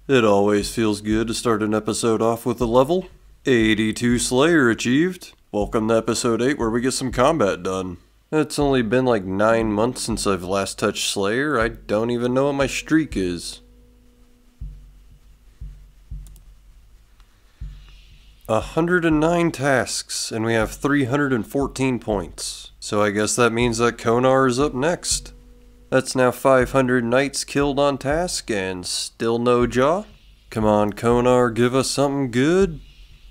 It always feels good to start an episode off with a level. 82 Slayer achieved. Welcome to episode 8 where we get some combat done. It's only been like 9 months since I've last touched Slayer. I don't even know what my streak is. 109 tasks, and we have 314 points. So I guess that means that Konar is up next. That's now 500 knights killed on task, and still no jaw? Come on, Konar, give us something good.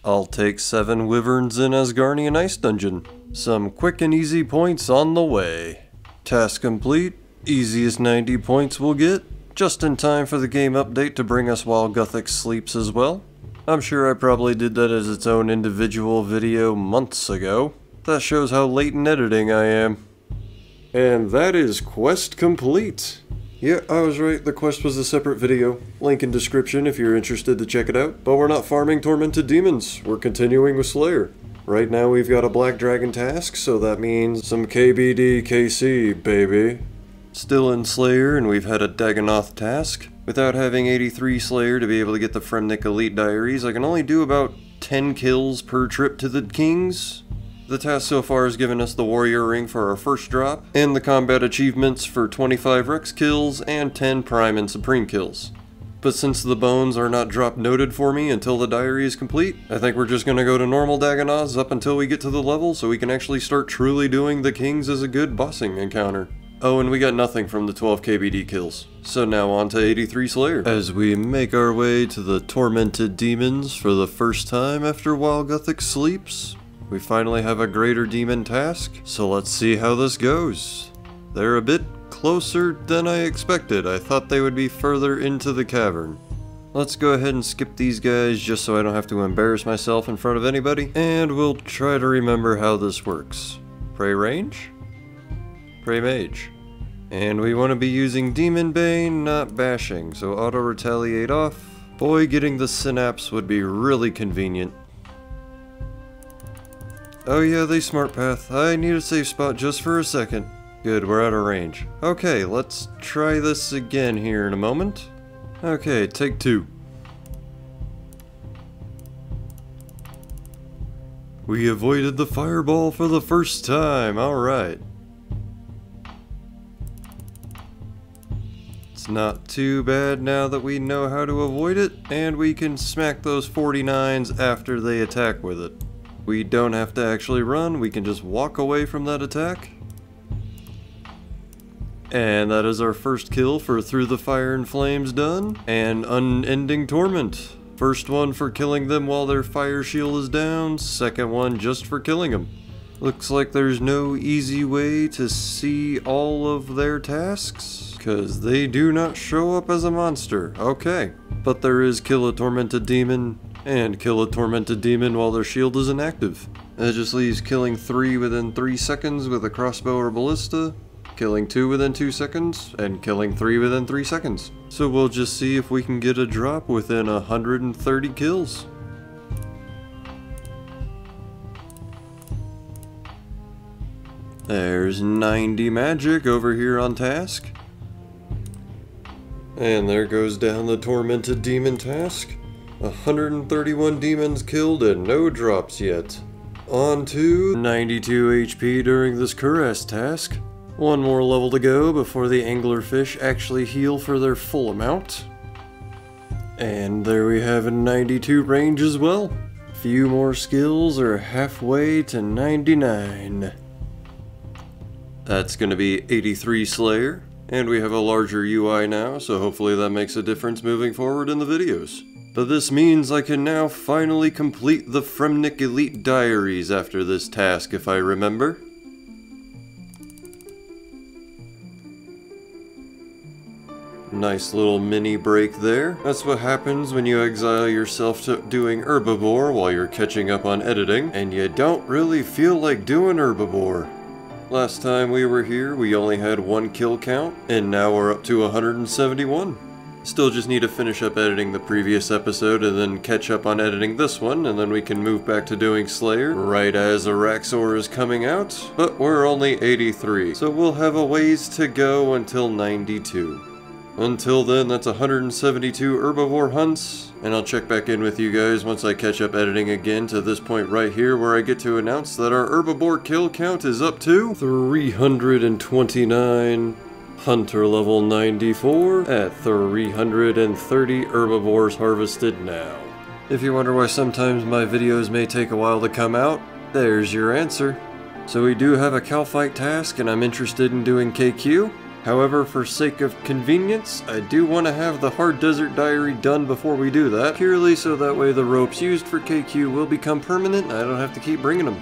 I'll take 7 wyverns in Asgarnian Ice Dungeon. Some quick and easy points on the way. Task complete. Easiest 90 points we'll get. Just in time for the game update to bring us while Guthix sleeps as well. I'm sure I probably did that as its own individual video months ago. That shows how late in editing I am. And that is quest complete. Yeah, I was right, the quest was a separate video. Link in description if you're interested to check it out. But we're not farming tormented demons, we're continuing with Slayer. Right now we've got a Black Dragon task, so that means some KBD KC, baby. Still in Slayer, and we've had a Dagonoth task. Without having 83 Slayer to be able to get the Fremnik Elite Diaries, I can only do about 10 kills per trip to the Kings. The task so far has given us the Warrior Ring for our first drop, and the combat achievements for 25 Rex kills and 10 Prime and Supreme kills. But since the bones are not drop noted for me until the diary is complete, I think we're just going to go to normal Dagonoths up until we get to the level so we can actually start truly doing the Kings as a good bossing encounter. Oh, and we got nothing from the 12 KBD kills. So now on to 83 Slayer. As we make our way to the Tormented Demons for the first time after while Guthix sleeps, we finally have a Greater Demon task, so let's see how this goes. They're a bit closer than I expected. I thought they would be further into the cavern. Let's go ahead and skip these guys just so I don't have to embarrass myself in front of anybody, and we'll try to remember how this works. Pray range? Pray mage. And we want to be using Demon Bane, not bashing, so auto retaliate off. Boy, getting the synapse would be really convenient. Oh yeah, they smart path. I need a safe spot just for a second. Good, we're out of range. Okay, let's try this again here in a moment. Okay, take 2. We avoided the fireball for the first time, alright. It's not too bad now that we know how to avoid it, and we can smack those 49s after they attack with it. We don't have to actually run, we can just walk away from that attack. And that is our first kill for Through the Fire and Flames done, and Unending Torment. First one for killing them while their fire shield is down, second one just for killing them. Looks like there's no easy way to see all of their tasks, because they do not show up as a monster. Okay, but there is Kill a Tormented Demon, and kill a Tormented Demon while their shield is inactive. That just leaves killing 3 within 3 seconds with a crossbow or ballista, killing 2 within 2 seconds, and killing 3 within 3 seconds. So we'll just see if we can get a drop within 130 kills. There's 90 magic over here on task. And there goes down the Tormented Demon task. 131 demons killed and no drops yet. On to 92 HP during this Caress task. One more level to go before the anglerfish actually heal for their full amount. And there we have a 92 range as well. Few more skills are halfway to 99. That's gonna be 83 Slayer. And we have a larger UI now, so hopefully that makes a difference moving forward in the videos. But this means I can now finally complete the Fremnik Elite Diaries after this task, if I remember. Nice little mini break there. That's what happens when you exile yourself to doing Herbivore while you're catching up on editing, and you don't really feel like doing Herbivore. Last time we were here, we only had 1 kill count, and now we're up to 171. Still just need to finish up editing the previous episode and then catch up on editing this one, and then we can move back to doing Slayer right as Araxor is coming out. But we're only 83, so we'll have a ways to go until 92. Until then, that's 172 herbivore hunts, and I'll check back in with you guys once I catch up editing again to this point right here where I get to announce that our herbivore kill count is up to 329, hunter level 94, at 330 herbivores harvested now. If you wonder why sometimes my videos may take a while to come out, there's your answer. So we do have a Kalphite task and I'm interested in doing KQ. However, for sake of convenience, I do want to have the Hard Desert Diary done before we do that, purely so that way the ropes used for KQ will become permanent and I don't have to keep bringing them.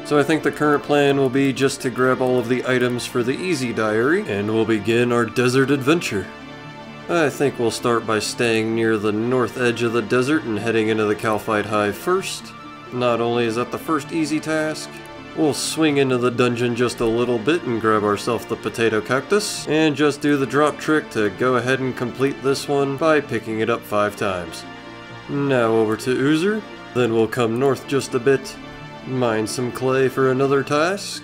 So I think the current plan will be just to grab all of the items for the easy diary, and we'll begin our desert adventure. I think we'll start by staying near the north edge of the desert and heading into the Kalphite Hive first. Not only is that the first easy task, we'll swing into the dungeon just a little bit and grab ourselves the potato cactus, and just do the drop trick to go ahead and complete this one by picking it up 5 times. Now over to Uzer, then we'll come north just a bit, mine some clay for another task,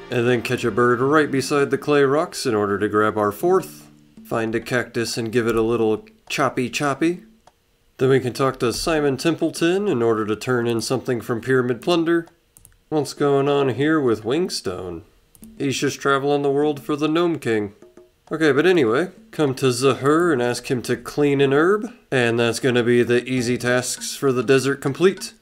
and then catch a bird right beside the clay rocks in order to grab our 4th, find a cactus and give it a little choppy. Then we can talk to Simon Templeton in order to turn in something from Pyramid Plunder. What's going on here with Wingstone? He's just traveling the world for the Gnome King. Okay, but anyway, come to Zahur and ask him to clean an herb, and that's gonna be the easy tasks for the desert complete.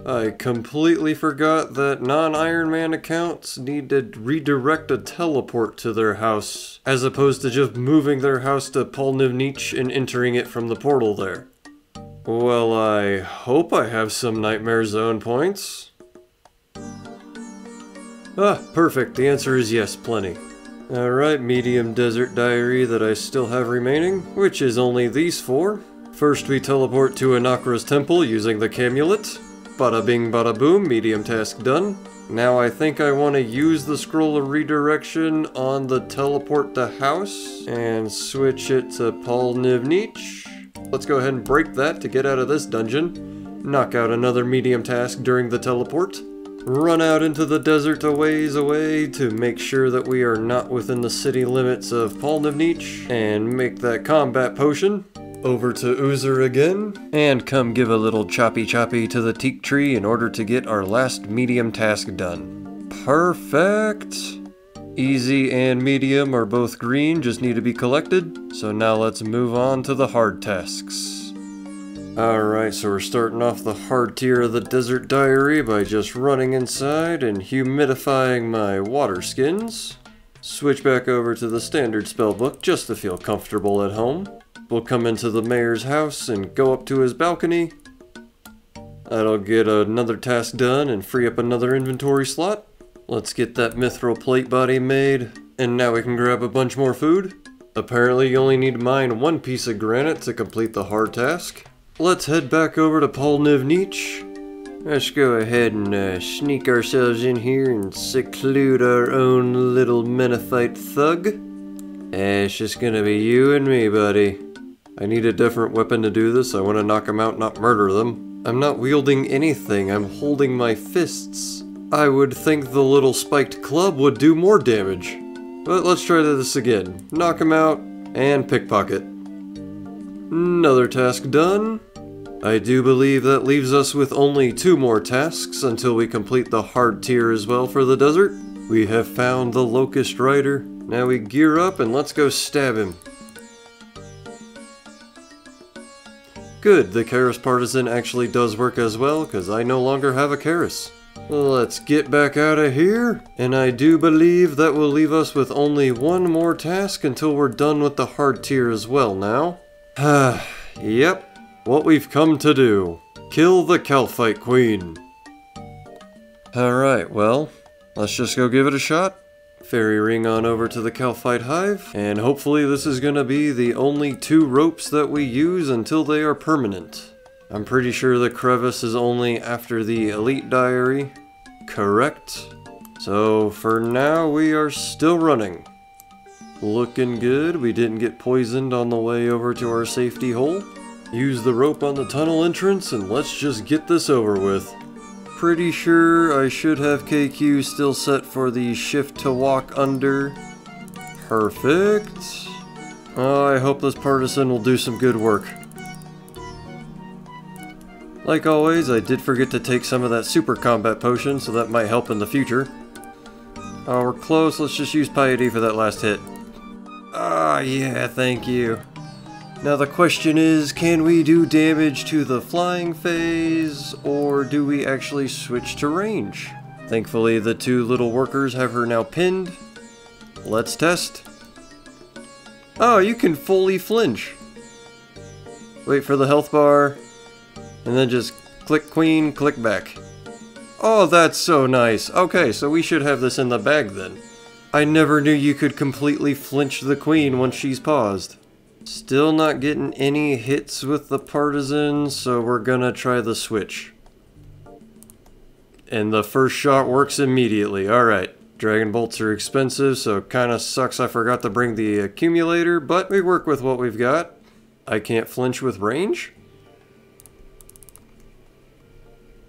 I completely forgot that non-Iron Man accounts need to redirect a teleport to their house, as opposed to just moving their house to Polnivnich and entering it from the portal there. Well, I hope I have some Nightmare Zone points. Ah, perfect. The answer is yes, plenty. Alright, medium desert diary that I still have remaining, which is only these 4. First we teleport to Anakra's temple using the Camulet. Bada bing bada boom, medium task done. Now I think I want to use the scroll of redirection on the teleport to house and switch it to Polnivnich. Let's go ahead and break that to get out of this dungeon. Knock out another medium task during the teleport. Run out into the desert a ways away to make sure that we are not within the city limits of Polnivnich, and make that combat potion. Over to Uzer again, and come give a little choppy to the teak tree in order to get our last medium task done. Perfect! Easy and medium are both green, just need to be collected. So now let's move on to the hard tasks. Alright, so we're starting off the hard tier of the desert diary by just running inside and humidifying my water skins. Switch back over to the standard spellbook just to feel comfortable at home. We'll come into the mayor's house and go up to his balcony. That'll get another task done and free up another inventory slot. Let's get that mithril plate body made, and now we can grab a bunch more food. Apparently you only need to mine 1 piece of granite to complete the hard task. Let's head back over to Polnivnich. Let's go ahead and sneak ourselves in here and seclude our own little Menethite thug. It's just gonna be you and me, buddy. I need a different weapon to do this. I want to knock them out, not murder them. I'm not wielding anything. I'm holding my fists. I would think the little spiked club would do more damage. But let's try this again. Knock him out and pickpocket. Another task done. I do believe that leaves us with only 2 more tasks until we complete the hard tier as well for the desert. We have found the Locust Rider. Now we gear up and let's go stab him. Good, the Karis Partisan actually does work as well, because I no longer have a Karis. Let's get back out of here, and I do believe that will leave us with only 1 more task until we're done with the hard tier as well now. Yep, what we've come to do. Kill the Kalphite Queen. Alright, well, let's just go give it a shot. Fairy ring on over to the Kalphite Hive, and hopefully this is gonna be the only 2 ropes that we use until they are permanent. I'm pretty sure the crevice is only after the Elite Diary. Correct. So for now we are still running. Looking good, we didn't get poisoned on the way over to our safety hole. Use the rope on the tunnel entrance and let's just get this over with. Pretty sure I should have KQ still set for the shift to walk under. Perfect. Oh, I hope this partisan will do some good work. Like always, I did forget to take some of that super combat potion, so that might help in the future. Oh, we're close. Let's just use piety for that last hit. Ah, yeah, thank you. Now the question is, can we do damage to the flying phase, or do we actually switch to range? Thankfully, the two little workers have her now pinned. Let's test. Oh, you can fully flinch. Wait for the health bar, and then just click queen, click back. Oh, that's so nice. Okay, so we should have this in the bag then. I never knew you could completely flinch the queen once she's paused. Still not getting any hits with the partisan, so we're gonna try the switch. And the first shot works immediately. Alright, dragon bolts are expensive, so kinda sucks I forgot to bring the accumulator, but we work with what we've got. I can't flinch with range?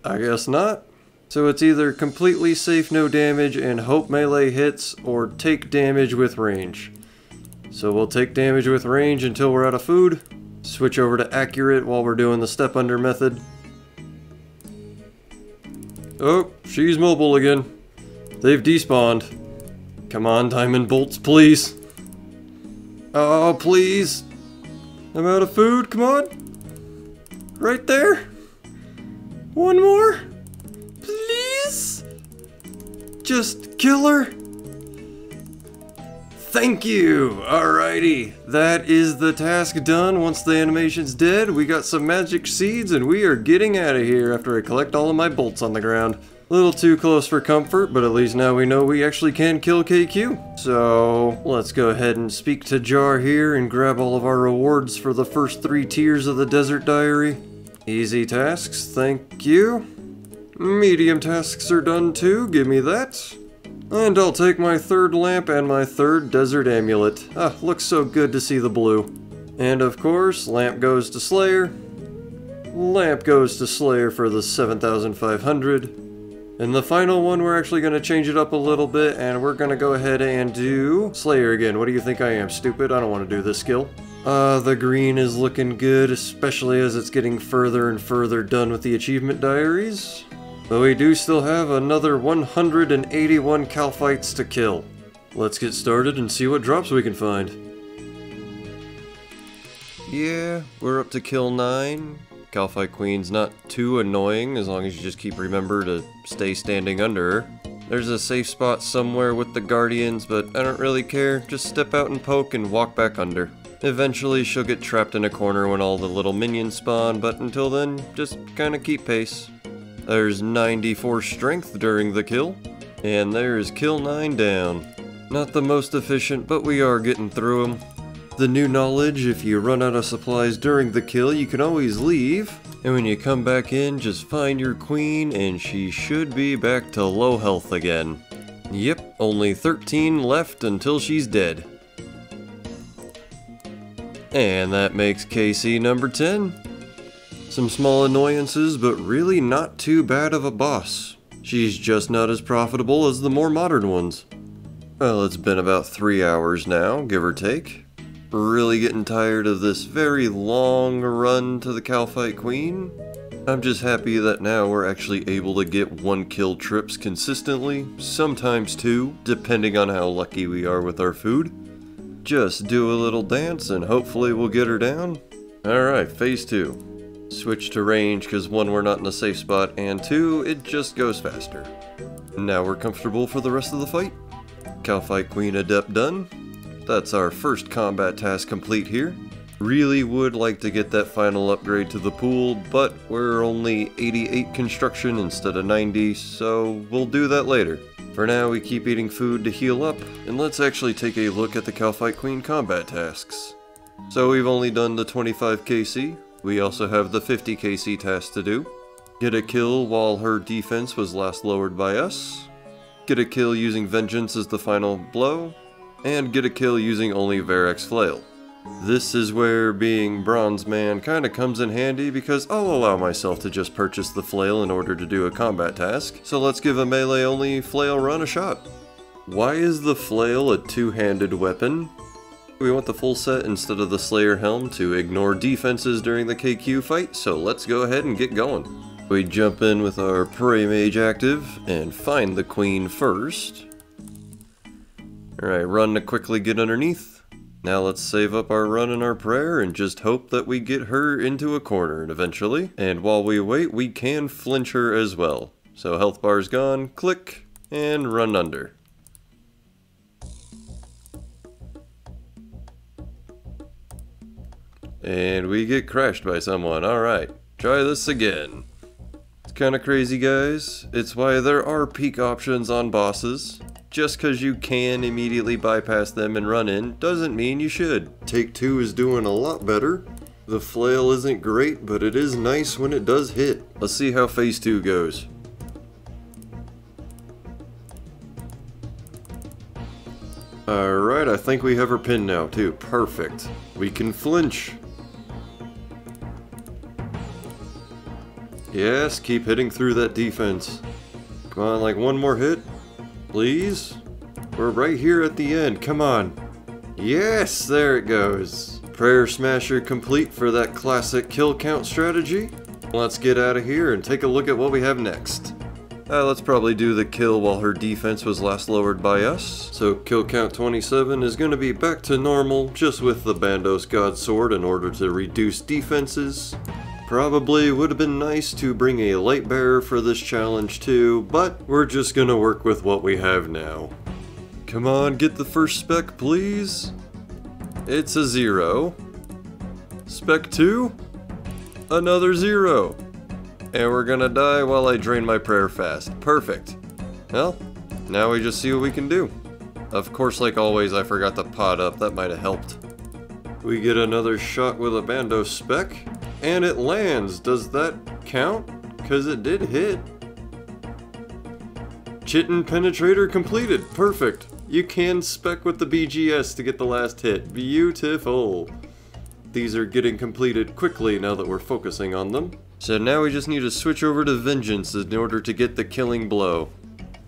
I guess not. So it's either completely safe no damage and hope melee hits, or take damage with range. So we'll take damage with range until we're out of food. Switch over to accurate while we're doing the step under method. Oh, she's mobile again. They've despawned. Come on, diamond bolts, please. Oh, please. I'm out of food, come on. Right there. One more. Please? Just kill her? Thank you! Alrighty, that is the task done. Once the animation's dead, we got some magic seeds and we are getting out of here after I collect all of my bolts on the ground. A little too close for comfort, but at least now we know we actually can kill KQ. So, let's go ahead and speak to Jar here and grab all of our rewards for the first 3 tiers of the Desert Diary. Easy tasks, thank you. Medium tasks are done too, give me that. And I'll take my 3rd lamp and my 3rd desert amulet. Ah, looks so good to see the blue. And of course, lamp goes to Slayer. Lamp goes to Slayer for the 7,500. And the final one, we're actually going to change it up a little bit, and we're going to go ahead and do Slayer again. What do you think I am, stupid? I don't want to do this skill. The green is looking good, especially as it's getting further and further done with the achievement diaries. But we do still have another 181 Kalphites to kill. Let's get started and see what drops we can find. Yeah, we're up to kill 9. Kalphite Queen's not too annoying as long as you just remember to stay standing under her. There's a safe spot somewhere with the guardians, but I don't really care. Just step out and poke and walk back under. Eventually she'll get trapped in a corner when all the little minions spawn, but until then, just kinda keep pace. There's 94 strength during the kill, and there's kill 9 down. Not the most efficient, but we are getting through them. The new knowledge, if you run out of supplies during the kill, you can always leave, and when you come back in, just find your queen, and she should be back to low health again. Yep, only 13 left until she's dead. And that makes KC number 10. Some small annoyances, but really not too bad of a boss. She's just not as profitable as the more modern ones. Well, it's been about 3 hours now, give or take. Really getting tired of this very long run to the Kalphite Queen. I'm just happy that now we're actually able to get 1 kill trips consistently, sometimes 2, depending on how lucky we are with our food. Just do a little dance and hopefully we'll get her down. Alright, phase 2. Switch to range because 1, we're not in a safe spot, and 2, it just goes faster. Now we're comfortable for the rest of the fight. Kalphite Queen Adept done. That's our first combat task complete here. Really would like to get that final upgrade to the pool, but we're only 88 construction instead of 90, so we'll do that later. For now, we keep eating food to heal up, and let's actually take a look at the Kalphite Queen combat tasks. So we've only done the 25 KC. We also have the 50 KC task to do. Get a kill while her defense was last lowered by us. Get a kill using Vengeance as the final blow. And get a kill using only Varric's Flail. This is where being Bronze Man kinda comes in handy because I'll allow myself to just purchase the flail in order to do a combat task. So let's give a melee only flail run a shot. Why is the flail a 2-handed weapon? We want the full set instead of the Slayer helm to ignore defenses during the KQ fight, so let's go ahead and get going. We jump in with our Prey Mage active and find the Queen first. Alright, run to quickly get underneath. Now let's save up our run and our prayer and just hope that we get her into a corner eventually. And while we wait, we can flinch her as well. So health bar's gone, click, and run under. And we get crashed by someone. Alright, try this again. It's kinda crazy, guys. It's why there are peak options on bosses. Just cause you can immediately bypass them and run in doesn't mean you should. Take 2 is doing a lot better. The flail isn't great, but it is nice when it does hit. Let's see how phase 2 goes. Alright, I think we have her pinned now too. Perfect. We can flinch. Yes, keep hitting through that defense. Come on, like one more hit. Please? We're right here at the end, come on. Yes, there it goes. Prayer Smasher complete for that classic kill count strategy. Let's get out of here and take a look at what we have next. Let's probably do the kill while her defense was last lowered by us. So kill count 27 is going to be back to normal, just with the Bandos God Sword in order to reduce defenses. Probably would have been nice to bring a light bearer for this challenge too, but we're just gonna work with what we have now. Come on, get the first spec, please. It's a 0. Spec 2? Another 0. And we're gonna die while I drain my prayer fast. Perfect. Well, now we just see what we can do. Of course, like always, I forgot to pot up. That might have helped. We get another shot with a Bando spec. And it lands. Does that count? Because it did hit. Chitin Penetrator completed. Perfect. You can spec with the BGS to get the last hit. Beautiful. These are getting completed quickly now that we're focusing on them. So now we just need to switch over to Vengeance in order to get the killing blow.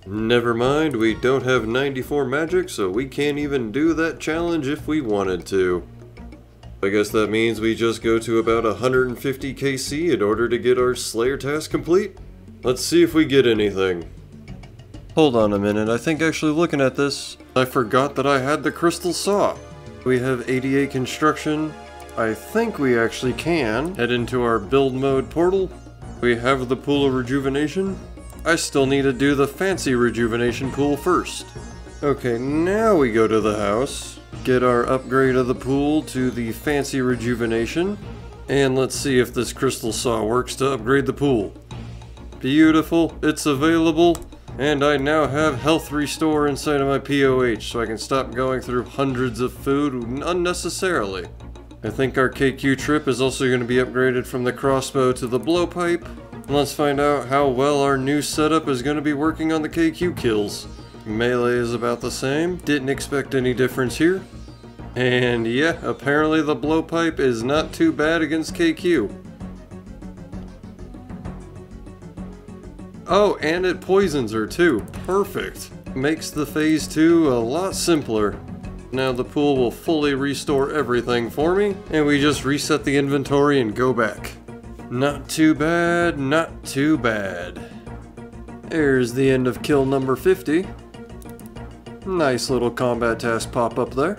Never mind, we don't have 94 magic, so we can't even do that challenge if we wanted to. I guess that means we just go to about 150 KC in order to get our Slayer task complete. Let's see if we get anything. Hold on a minute, I think actually looking at this, I forgot that I had the Crystal Saw. We have 88 construction. I think we actually can head into our build mode portal. We have the Pool of Rejuvenation. I still need to do the fancy rejuvenation pool first. Okay, now we go to the house. Get our upgrade of the pool to the fancy rejuvenation. And let's see if this crystal saw works to upgrade the pool. Beautiful, it's available. And I now have health restore inside of my POH, so I can stop going through hundreds of food unnecessarily. I think our KQ trip is also going to be upgraded from the crossbow to the blowpipe. And let's find out how well our new setup is going to be working on the KQ kills. Melee is about the same, didn't expect any difference here. And yeah, apparently the blowpipe is not too bad against KQ. Oh, and it poisons her too, perfect. Makes the phase 2 a lot simpler. Now the pool will fully restore everything for me, and we just reset the inventory and go back. Not too bad, not too bad. There's the end of kill number 50. Nice little combat task pop up there.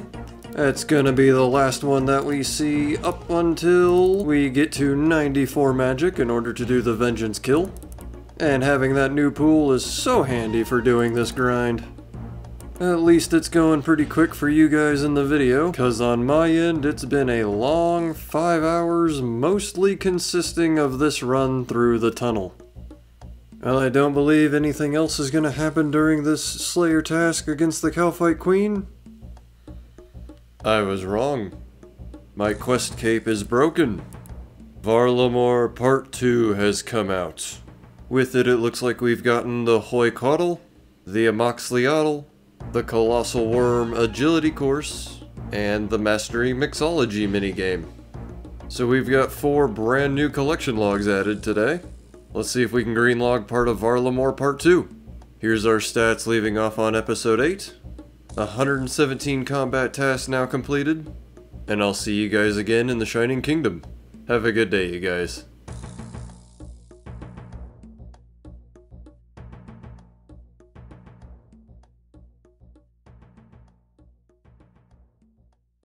That's gonna be the last one that we see up until we get to 94 magic in order to do the vengeance kill. And having that new pool is so handy for doing this grind. At least it's going pretty quick for you guys in the video, cause on my end it's been a long 5 hours, mostly consisting of this run through the tunnel. Well, I don't believe anything else is going to happen during this Slayer task against the Kalphite Queen. I was wrong. My quest cape is broken. Varlamore Part 2 has come out. With it, it looks like we've gotten the Hoycaudal, the Amoxliatl, the Colossal Worm Agility Course, and the Mastery Mixology minigame. So we've got 4 brand new collection logs added today. Let's see if we can green log part of Varlamore Part 2. Here's our stats leaving off on episode 8. 117 combat tasks now completed, and I'll see you guys again in the Shining Kingdom. Have a good day, you guys.